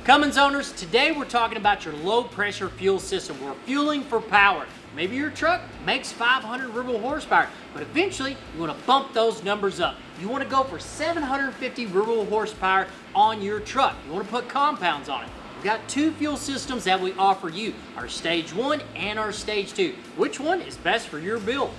Cummins owners, today we're talking about your low pressure fuel system. We're fueling for power. Maybe your truck makes 500 ruble horsepower, but eventually you want to bump those numbers up. You want to go for 750 ruble horsepower on your truck. You want to put compounds on it. We've got two fuel systems that we offer you, our Stage 1 and our Stage 2. Which one is best for your build?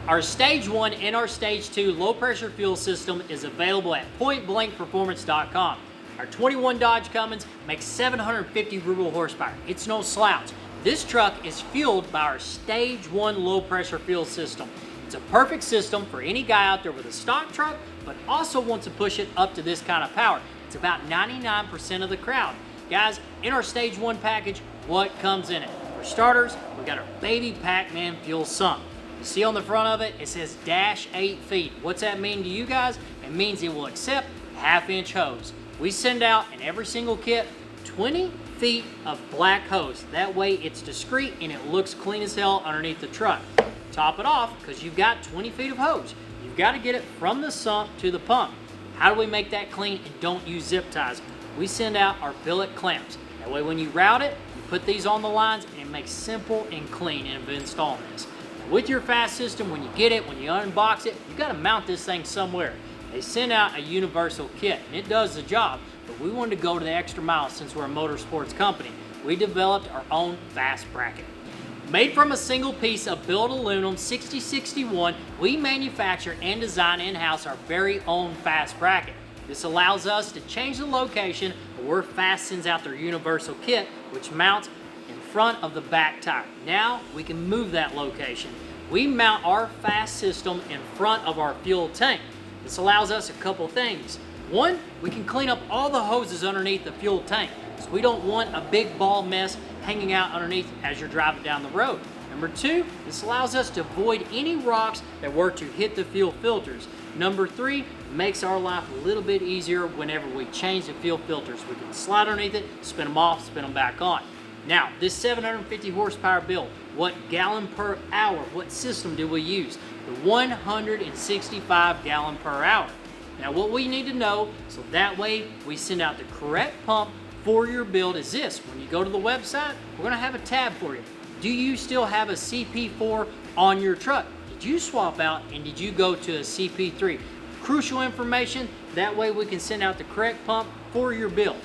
Our Stage 1 and our Stage 2 low pressure fuel system is available at pointblankperformance.com. Our 21 Dodge Cummins makes 750 ruble horsepower. It's no slouch. This truck is fueled by our Stage 1 low pressure fuel system. It's a perfect system for any guy out there with a stock truck, but also wants to push it up to this kind of power. It's about 99% of the crowd. Guys, in our Stage 1 package, what comes in it? For starters, we got our baby Pac-Man fuel sump. You see on the front of it, it says dash 8 feet. What's that mean to you guys? It means it will accept half-inch hose. We send out in every single kit 20 feet of black hose. That way it's discreet and it looks clean as hell underneath the truck. Top it off, because you've got 20 feet of hose. You've got to get it from the sump to the pump. How do we make that clean and don't use zip ties? We send out our billet clamps. That way when you route it, you put these on the lines and it makes simple and clean of installing this. With your fast system, when you get it, when you unbox it, you got to mount this thing somewhere. They send out a universal kit, and it does the job, but we wanted to go to the extra mile since we're a motorsports company. We developed our own fast bracket. Made from a single piece of billet aluminum 6061, we manufacture and design in-house our very own fast bracket. This allows us to change the location where Fast sends out their universal kit, which mounts in front of the back tire. Now we can move that location. We mount our fast system in front of our fuel tank. This allows us a couple things. One, we can clean up all the hoses underneath the fuel tank, so we don't want a big ball mess hanging out underneath as you're driving down the road. Number two, this allows us to avoid any rocks that were to hit the fuel filters. Number three, makes our life a little bit easier whenever we change the fuel filters. We can slide underneath it, spin them off, spin them back on. Now, this 750 horsepower build, what gallon per hour, what system do we use? The 165 gallon per hour. Now, what we need to know, so that way we send out the correct pump for your build is this. When you go to the website, we're gonna have a tab for you. Do you still have a CP4 on your truck? Did you swap out and did you go to a CP3? Crucial information, that way we can send out the correct pump for your build.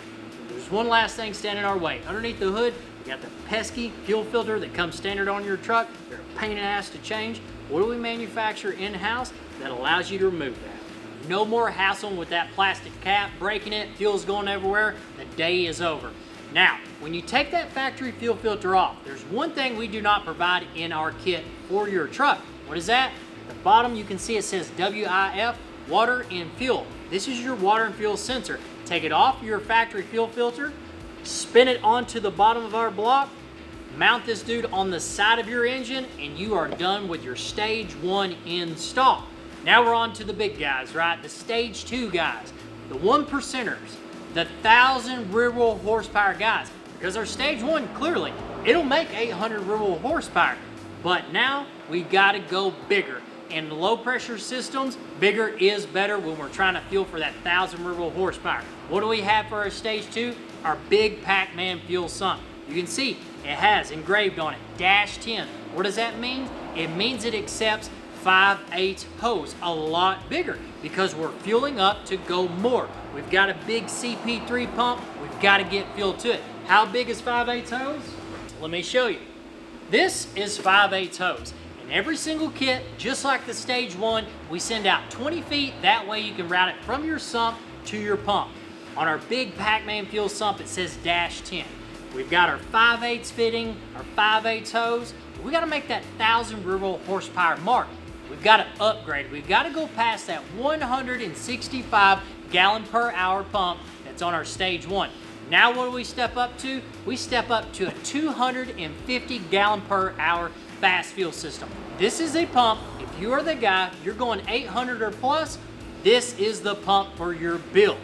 There's one last thing standing our way. Underneath the hood, we got the pesky fuel filter that comes standard on your truck. They're a pain in the ass to change. What do we manufacture in-house that allows you to remove that? No more hassling with that plastic cap, breaking it, fuel's going everywhere. The day is over. Now, when you take that factory fuel filter off, there's one thing we do not provide in our kit for your truck. What is that? At the bottom you can see it says WIF, water and fuel. This is your water and fuel sensor. Take it off your factory fuel filter, spin it onto the bottom of our block, mount this dude on the side of your engine, and you are done with your Stage 1 install. Now we're on to the big guys, right? The Stage 2 guys, the 1%ers, the 1,000 ruble horsepower guys. Because our Stage 1, clearly, it'll make 800 ruble horsepower. But now we gotta go bigger. And the low pressure systems, bigger is better when we're trying to fuel for that 1,000 ruble horsepower. What do we have for our Stage 2? Our big Pac-Man fuel sump. You can see it has engraved on it dash 10. What does that mean? It means it accepts 5/8 hose, a lot bigger, because we're fueling up to go more. We've got a big CP3 pump, we've got to get fuel to it. How big is 5/8 hose? Let me show you. This is 5/8 hose. In every single kit, just like the Stage 1, we send out 20 feet, that way you can route it from your sump to your pump. On our big Pac-Man fuel sump, it says dash 10. We've got our 5/8 fitting, our 5/8 hose. We got to make that 1,000 ruble horsepower mark. We've got to upgrade. We've got to go past that 165 gallon per hour pump that's on our Stage 1. Now what do we step up to? We step up to a 250 gallon per hour fast fuel system. This is a pump, if you are the guy, you're going 800 or plus, this is the pump for your build.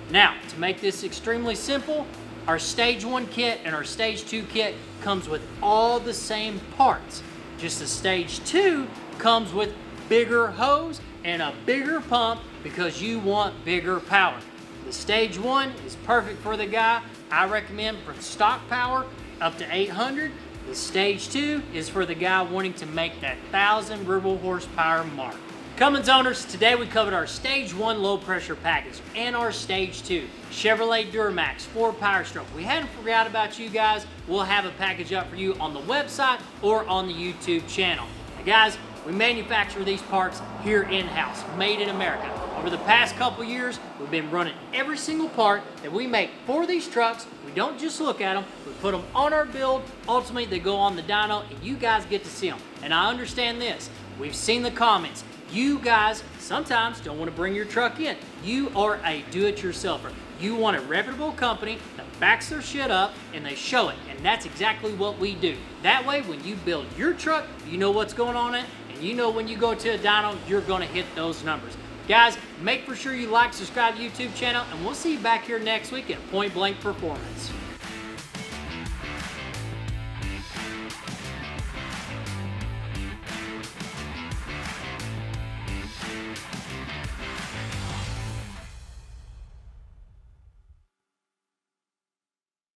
Now, to make this extremely simple, our Stage 1 kit and our Stage 2 kit comes with all the same parts. Just the Stage 2 comes with bigger hose and a bigger pump because you want bigger power. The Stage 1 is perfect for the guy. I recommend from stock power up to 800. The Stage 2 is for the guy wanting to make that 1,000 ruble horsepower mark. Cummins owners, today we covered our Stage 1 low pressure package and our Stage 2 Chevrolet Duramax 4 Power Stroke. We hadn't forgot about you guys. We'll have a package up for you on the website or on the YouTube channel. Now guys, we manufacture these parts here in-house, made in America. Over the past couple years, we've been running every single part that we make for these trucks. We don't just look at them, we put them on our build. Ultimately, they go on the dyno and you guys get to see them. And I understand this. We've seen the comments. You guys sometimes don't want to bring your truck in. You are a do-it-yourselfer. You want a reputable company that backs their shit up and they show it. And that's exactly what we do. That way, when you build your truck, you know what's going on in it. And you know when you go to a dyno, you're going to hit those numbers. Guys, make for sure you like, subscribe to the YouTube channel, and we'll see you back here next week at Point Blank Performance.